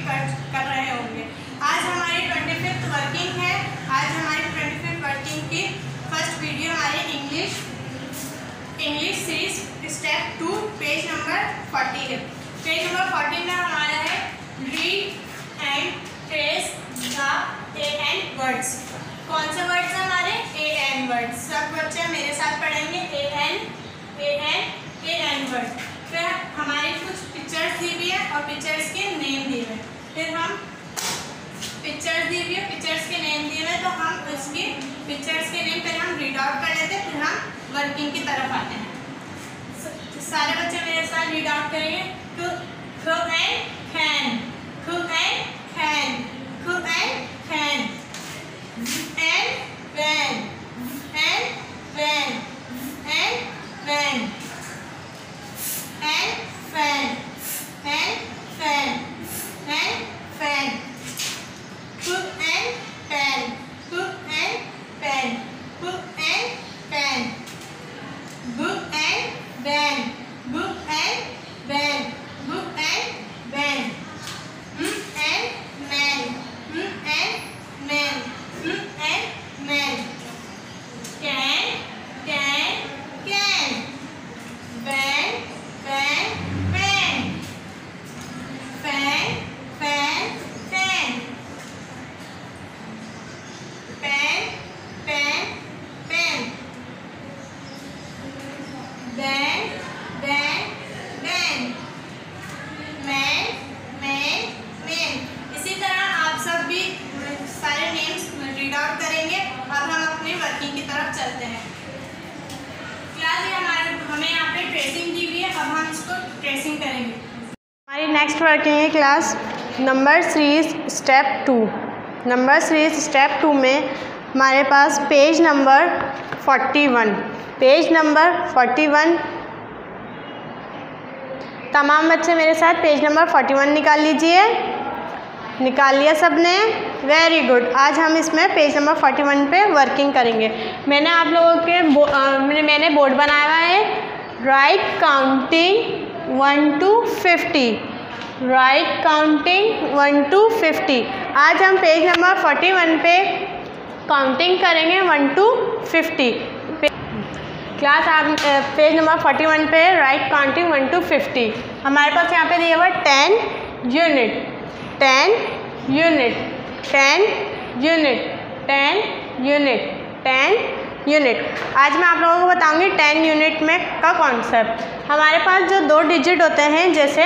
कर रहे होंगे। आज हमारी 25th वर्किंग है। आज हमारी 25th वर्किंग की फर्स्ट वीडियो हमारी English series step 2 page number 40 है। पेज नंबर 40 में हमारा है read and trace the N words. कौन से वर्ड्स हैं हमारे? N words. सब बच्चे मेरे साथ पढ़ेंगे एन वर्ड। फिर हमारी कुछ पिक्चर्स दी हुई है और पिक्चर्स के नेम दिए हुए। फिर हम पिक्चर्स दी हुई है, पिक्चर्स के नेम दिए हुए, तो हम उसकी पिक्चर्स के नेम फिर हम रीड आउट कर लेते हैं। फिर हम वर्किंग की तरफ आते हैं। सारे बच्चे मेरे साथ रीड आउट करेंगे। cook and can, cook and can, cook and can, and when, and when, and when, and fan, and fan, and fan, cook and pan, cook and pan, cook and pan, book and ban, book and ban, book and ban, and man, and man, and man, can, ban, fan, fan, fan, pan, pan, pen, ban, man। इसी तरह आप सब भी सारे names read out करेंगे। अब हम अपने वर्किंग की तरफ चलते हैं। क्लास हमें यहाँ पे ट्रेसिंग दी हुई है। अब हम इसको ट्रेसिंग करेंगे। हमारी नेक्स्ट वर्किंग है class number series step 2। Number series step 2 में हमारे पास पेज नंबर 41, पेज नंबर 41। तमाम बच्चे मेरे साथ पेज नंबर 41 निकाल लीजिए। निकाल लिया सबने? Very good. आज हम इसमें पेज नंबर 41 पे वर्किंग करेंगे। मैंने आप लोगों के मैंने बोर्ड बनाया हुआ है। Right counting 1 to 50, right counting 1 to 50। आज हम पेज नंबर 41 पे काउंटिंग करेंगे 1 to 50। क्लास आप पेज नंबर 41 पे राइट काउंटिंग 1 to 50। हमारे पास यहाँ पे दिया हुआ 10 unit, 10 unit, 10 unit, 10 unit, 10 unit. आज मैं आप लोगों को बताऊंगी 10 यूनिट में का कॉन्सेप्ट। हमारे पास जो 2 डिजिट होते हैं जैसे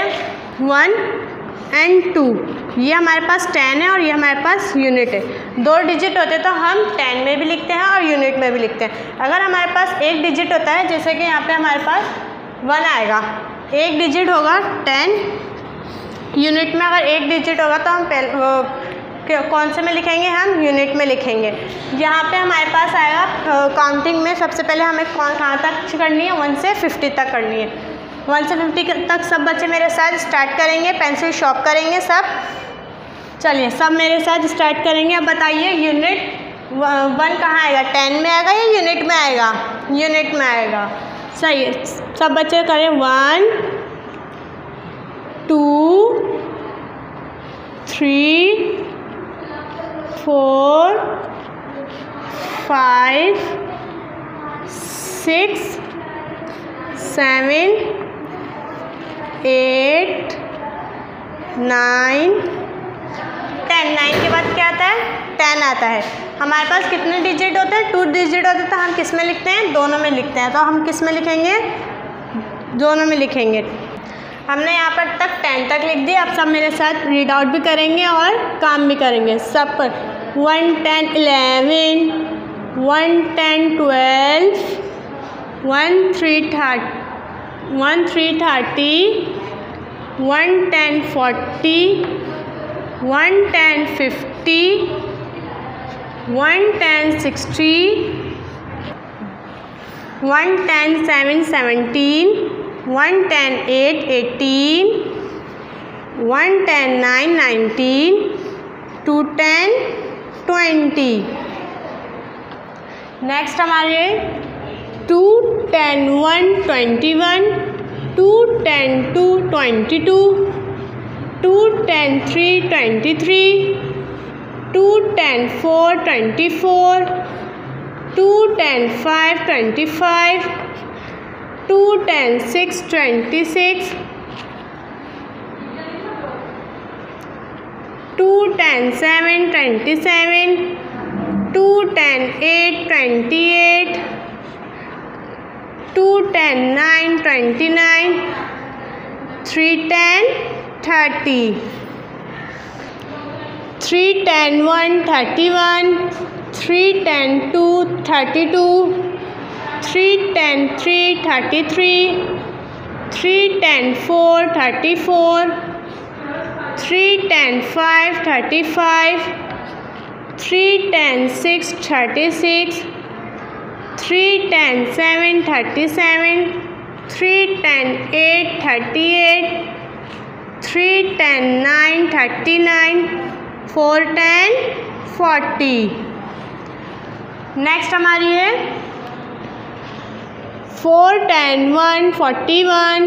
1 and 2, ये हमारे पास 10 है और ये हमारे पास यूनिट है। 2 डिजिट होते तो हम 10 में भी लिखते हैं और यूनिट में भी लिखते हैं। अगर हमारे पास एक डिजिट होता है जैसे कि यहाँ पे हमारे पास 1 आएगा, एक डिजिट होगा 10 यूनिट में। अगर एक डिजिट होगा तो हम कौन से में लिखेंगे? हम यूनिट में लिखेंगे। यहाँ पे हमारे पास आएगा काउंटिंग में सबसे पहले हमें कहाँ तक करनी है? 1 से 50 तक करनी है। 1 से 50 तक सब बच्चे मेरे साथ स्टार्ट करेंगे। पेंसिल शॉर्प करेंगे सब। चलिए सब मेरे साथ स्टार्ट करेंगे। अब बताइए यूनिट 1 कहाँ आएगा? 10 में आएगा या यूनिट में आएगा? यूनिट में आएगा। सही है। सब बच्चे करें 1 2 3 4 5 6 7 8 9 10। 9 के बाद क्या आता है? 10 आता है। हमारे पास कितने डिजिट होते हैं? 2 डिजिट होते हैं। तो हम किस में लिखते हैं? दोनों में लिखते हैं। तो हम किस में लिखेंगे? दोनों में लिखेंगे। हमने यहाँ पर तक 10 तक लिख दिया। अब सब मेरे साथ रीड आउट भी करेंगे और काम भी करेंगे सब पर। 1 10 11, 1 10 12, 1 3 30, 1 3 30, 1 10 40, 1 10 50, 1 10 60, 1 10 7 17, 1 10 8 18, 1 10 9 19, 2 10 20। नेक्स्ट हमारे 2 10 1 21, 2 10 2 22, 2, 10, 3, 23, 2, 10, 4, 24, 2, 10, 5, 25, 2, 10, 6, 26, 2, 10, 7, 27, 2, 10, 8, 28, 2, 10, 9, 29, 3, 10, 30, 3, 10, 1, 31, 3, 10, 2, 32, 3, 10, 3, 33, 3, 10, 4, 34, 3, 10, 5, 35, 3, 10, 6, 36, 3, 10, 7, 37, 3, 10, 8, 38, 3, 10, 9, 39, 4, 10, 40। नेक्स्ट हमारी है 4, 10, 1, 41,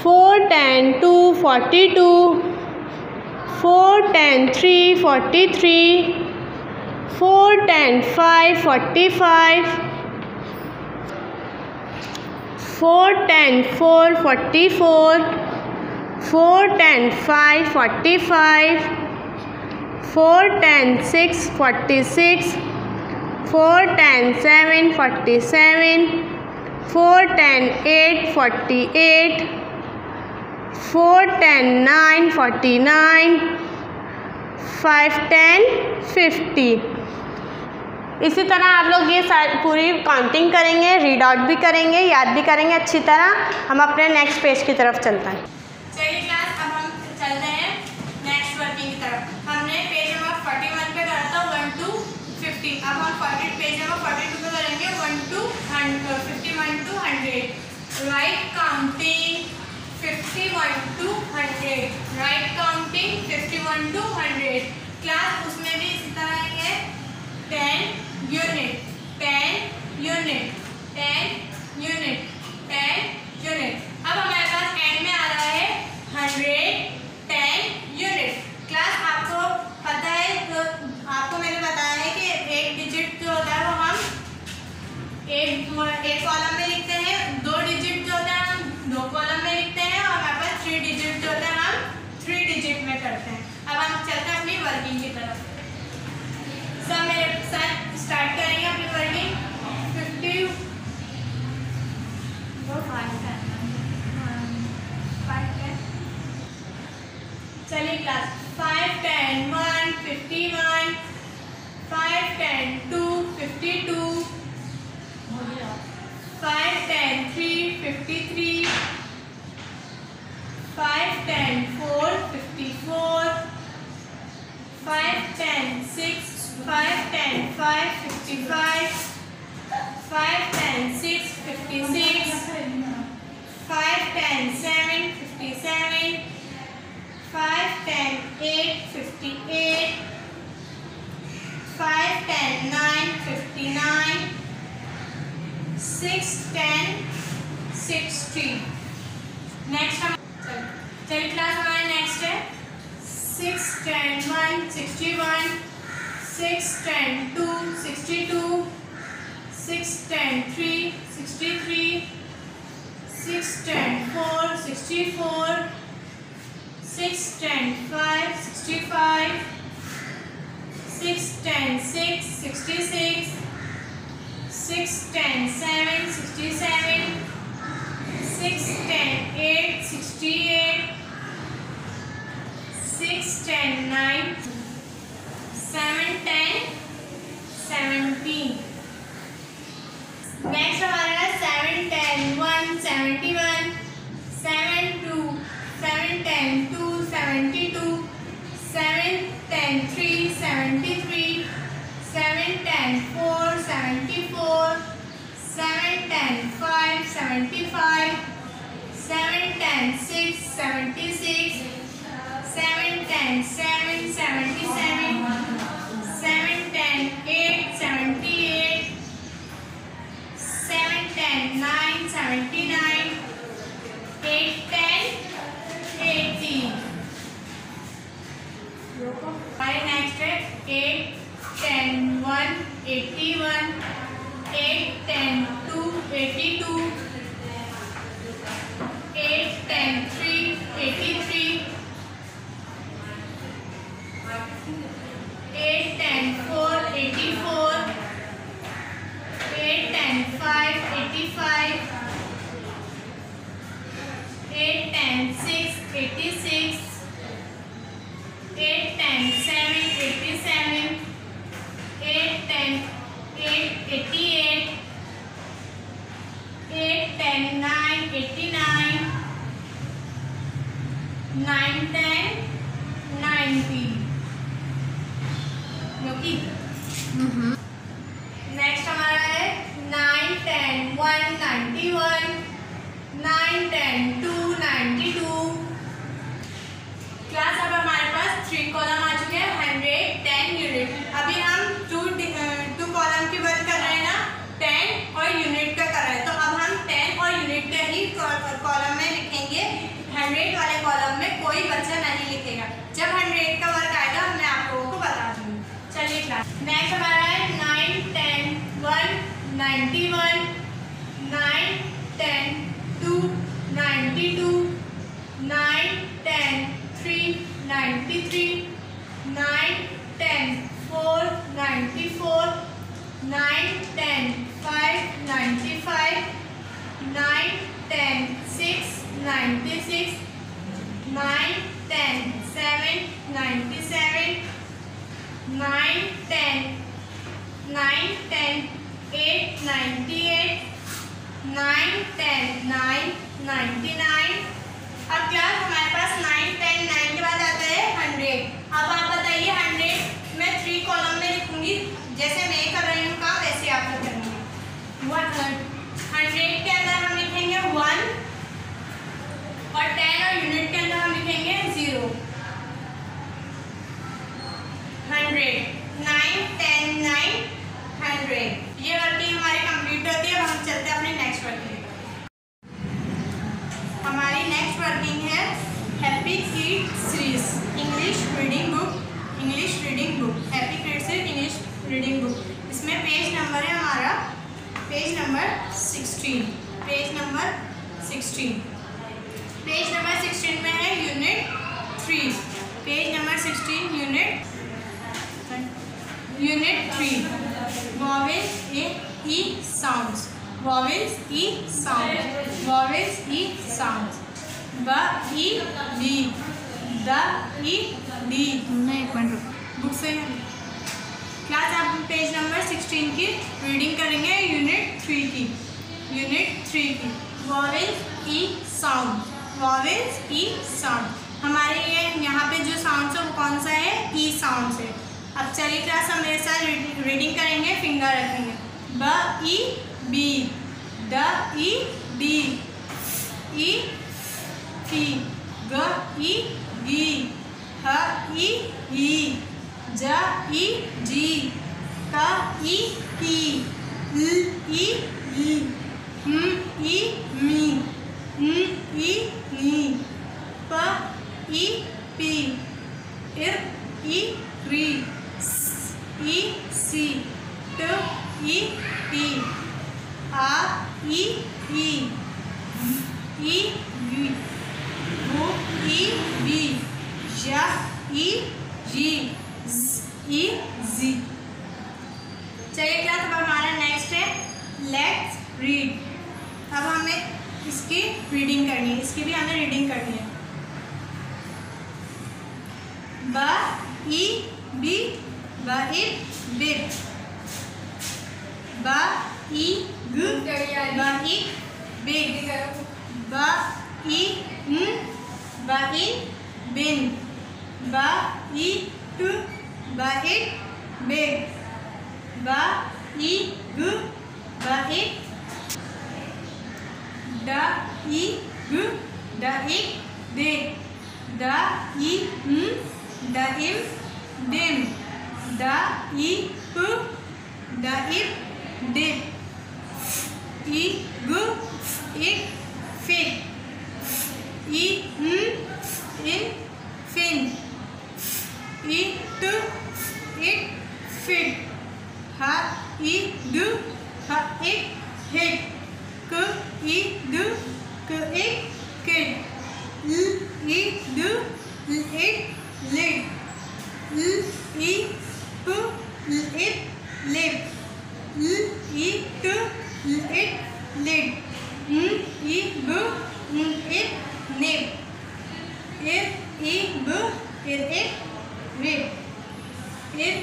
4, 10, 2, 42, 4, 10, 3, 43, 4, 10, 5, 45, 4, 10, 4, 44, 4, 10, 5, 45, 4, 10, 6, 46, 4, 10, 7, 47, 4, 10, 8, 48, 4, 10, 9, 49, 5, 10, 50। इसी तरह आप लोग ये पूरी काउंटिंग करेंगे, रीड आउट भी करेंगे, याद भी करेंगे अच्छी तरह। हम अपने नेक्स्ट पेज की तरफ चलते हैं। चलिए क्लास, अब हम चलते हैं नेक्स्ट वर्किंग की तरफ। हमने पेज नंबर 41 पे करा था 1 to 50। अब हम पेज नंबर 42 पे करेंगे 1 to 51 to 100। Right counting 51 to 100। Right counting 51 to 100। Class उसमें भी इसी तरह है 10 यूनिट, 10 यूनिट, 10 यूनिट, 10 यूनिट। अब हमारे पास एंड में आ रहा है 110 यूनिट। क्लास आपको पता है, तो आपको मैंने बताया है कि एक डिजिट जो होता है वो हम एक कॉलम में लिखते हैं, 2 डिजिट जो होता है हम 2 कॉलम में लिखते हैं, और हमारे पास 3 डिजिट जो होता है हम 3 डिजिट में करते हैं। अब हम चलते हैं अपनी वर्किंग की तरफ। सब मेरे साथ स्टार्ट करेंगे अपनी वर्किंग। 50 चलिए क्लास 5, 10, 1, 51, 5, 10, 2, 52, 5, 10, 3, 53, 5, 10, 4, 54, 5, 10, 6, 5, 10, 5, 55, 5, 10, 6, 56, 5, 10, 7, 57, 5, 10, 8, 58, 5, 10, 9, 59, 6, 10, 60। नेक्स्ट चलिए क्लास हमारा नेक्स्ट है 6, 10, 1, 61, 6, 10, 2, 62, 6, 10, 3, 63, 6, 10, 4, 64, 6, 10, 5, 65, 6, 10, 6, 66, 6, 10, 7, 67, 6, 10, 8, 68, 6, 10, 9, 7, 10, 17। नेक्स्ट हमारा 7, 10, 1, 71, 7, 2, 7, 10, 2, 72, 7, 10, 3, 73, 7, 10, 4, 74, 7, 10, 5, 75, 7, 10, 6, 76, 7, 10, 7, 77, 7, 10, 8, 78, 7, 10, 9, 79, 8, 10, 80। 8 10 1 81, 8 10 2 82, 8 10 3 83, 8 10 4 84, 8 10 5 85, 8 10 6 86, 8 10 7 87, 8 10 8 88, 8 10 9 89, 9 10 90. नेक्स्ट हमारा है 9 10 1 91, 9 10 2 92. क्लास अब हमारे पास 3 कॉलम आ चुके हैं, 110 यूनिट. अभी हम 2 कॉलम की वर्क कर रहे हैं ना, 10 और यूनिट का कर रहे हैं. तो अब हम 10 और यूनिट का ही कॉलम में लिखेंगे. 100 वाले कॉलम में कोई बच्चा नहीं लिखेगा. जब 100 का वर्क आएगा मैं आप लोगों को बता दूंगी. चलिए क्लास. नेक्स्ट हमारा है 9 10 1 91, 9 10 2 92, 9 10 3 93, 9 10 4 94, 9 10 5 95, 9 10 6 96, 9 10 7 97, 9 10 9 10 8 98, 9 10 9 99. अब क्या हमारे पास 9 10 9 के बाद आता है 100. अब आप बताइए 100 मैं 3 कॉलम में लिखूंगी. जैसे मैं कर रही हूँ काम वैसे आप लोग करेंगे. 100 के अंदर हम लिखेंगे 1 और 10 और यूनिट के अंदर हम लिखेंगे 0. 100 9 10 9 100. ये वर्किंग हमारी कंप्लीट होती है. अब हम चलते हैं अपनी नेक्स्ट वर्किंग. हमारी नेक्स्ट वर्किंग है happy kid series English reading book. English reading book happy kid series English reading book. इसमें पेज नंबर है हमारा page number 16. Page number 16. Page number 16 में है unit 3. Page number 16 unit 3. Vowels e sounds. Vowels e sounds. Vowels e sounds. B e d, d e d. नहीं, एक minute रुको. Book से class आप पेज नंबर 16 की रीडिंग करेंगे unit 3 की. यूनिट 3 की वॉवेल्स ई साउंड. वॉवेल्स ई साउंड. हमारे ये यहाँ पे जो साउंड है वो कौन सा है? ई साउंड है. अब चलिए क्लास हम मेरे साथ रीडिंग करेंगे. फिंगर रखेंगे. B e b, d e d, ई फी, ग ई गी, ह ई ही, ज ई जी, क ई की, ल ई ई, म ई मी, न ई नी, प ई पी, इर ई री, स ई सी, ट ई टी, आ ई ई, ई वी, वो ई वी, या ई जी, ज ई जी. चलिए क्या अब हमारा नेक्स्ट है लेट्स रीड. अब हमें इसकी रीडिंग करनी है. इसकी भी हमें रीडिंग करनी है. ब ई बी, ब ई बिग, ब ई ग, ब ई बिग, ब ई न, ब ई बिन, ब ई ट, ब ई बिग, ब ई ग, ब ई ड ई ग, ड ई दे, द ई न, द इम डिम, द ई प, द इप डिप, ई ग इक फिट, ई न इन फिन, ई ट it, fit. Ha, id, ha, it, hit. K, id, k, it, kid. L, id, l, it, lid. L, I, p, l, it, lip. L, I, t, l, it, lid. N, I, b, n, it, nib. Ir, I, b, ir, it, rib. Ir,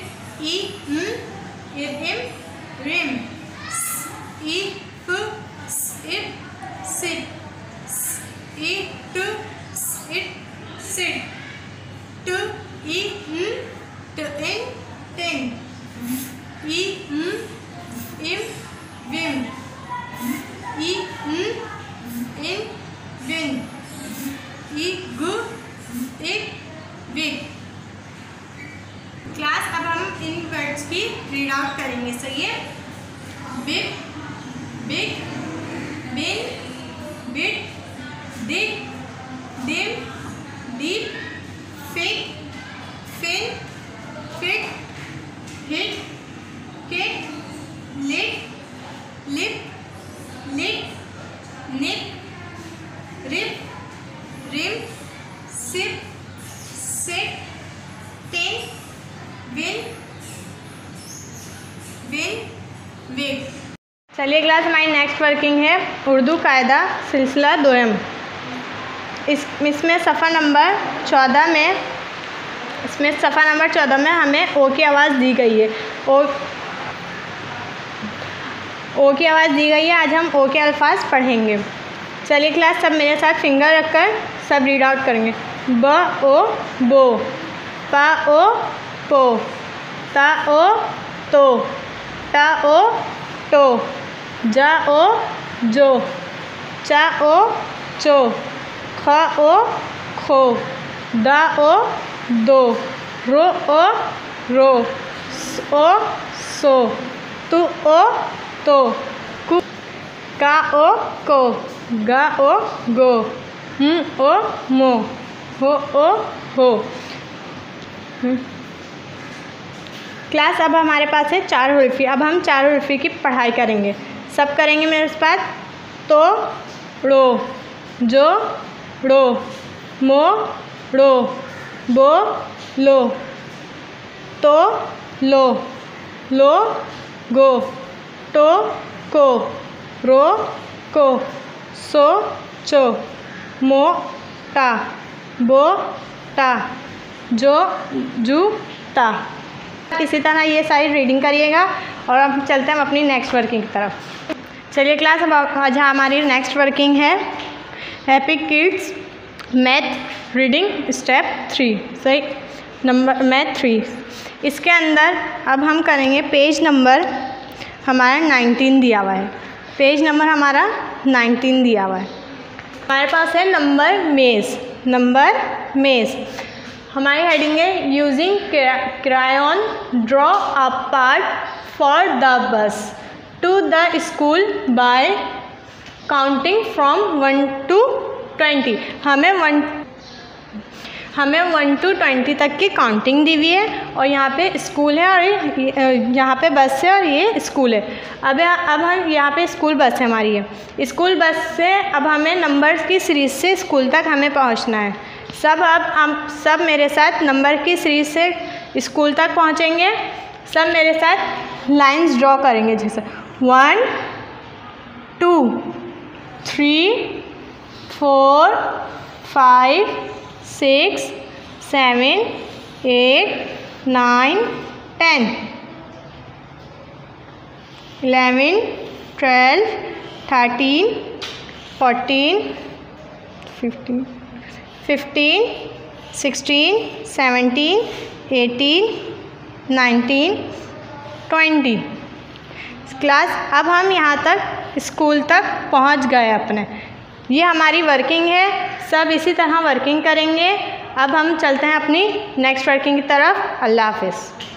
I, m, ir, im, rim. S, I, p, s, it, sit. S, I, t, s, it, sit. T, I, n, t, in, tin. I, m, im, vim. I, n, in, win. I, gu, it, wig. Class अब हम इन words की read out करेंगे, सही है। Big, big, bin, bit, dig, dim, deep, fig, fin, fit, hit, kit, lit, lip, lit, nip, rip, rim, sip, sit, tin, win, win, wig. चलिए class, हमारी next working है उर्दू कायदा सिलसिला दोयम। इसमें सफ़ा नंबर 14 में हमें ओ की आवाज़ दी गई है। ओ की आवाज़ दी गई है। आज हम ओ के अल्फाज पढ़ेंगे। चलिए क्लास, सब मेरे साथ फिंगर रखकर सब रीड आउट करेंगे। ब ओ बो, पा ओ पो, ता ओ तो, टा ओ टो, जा ओ जो, चा ओ चो, ख ओ खो, दा ओ दो, रो ओ रो, स ओ सो, तु ओ तो, कु का ओ को, गा ओ गो, ओ मो, हो ओ हो। क्लास, अब हमारे पास है 4 हुर्फी। अब हम 4 हुर्फी की पढ़ाई करेंगे। सब करेंगे मेरे पास। तो रो, जो रो, मो रो, बो लो, तो लो, लो गो, टो को, रो को, सो चो, मो टा, बो टा, जो जू ता। इसी तरह ये सारी रीडिंग करिएगा और अब चलते हैं हम अपनी नेक्स्ट वर्किंग की तरफ। चलिए क्लास, अब आज हमारी नेक्स्ट वर्किंग है happy kids math reading step 3, सही नंबर मैथ 3। इसके अंदर अब हम करेंगे पेज नंबर हमारा 19 दिया हुआ है। पेज नंबर हमारा 19 दिया हुआ है। हमारे पास है नंबर मेज़। हमारी हेडिंग है using crayon draw a part for the bus to the school by counting from 1 to 20। हमें 1 to 20 तक की काउंटिंग दी हुई है और यहाँ पे स्कूल है और यहाँ पे बस है और ये स्कूल है। अब हम यहाँ पे स्कूल बस है हमारी है। स्कूल बस से अब हमें नंबर्स की सीरीज़ से स्कूल तक हमें पहुँचना है। सब मेरे साथ नंबर की सीरीज़ से स्कूल तक पहुँचेंगे। सब मेरे साथ लाइंस ड्रॉ करेंगे, जैसे 1 2 3 4 5 6 7 8 9 10 11 12 13 14 15 16 17 18 19 20। क्लास, अब हम यहाँ तक स्कूल तक पहुँच गए अपने। ये हमारी वर्किंग है। सब इसी तरह वर्किंग करेंगे। अब हम चलते हैं अपनी नेक्स्ट वर्किंग की तरफ। अल्लाह हाफ़िज़।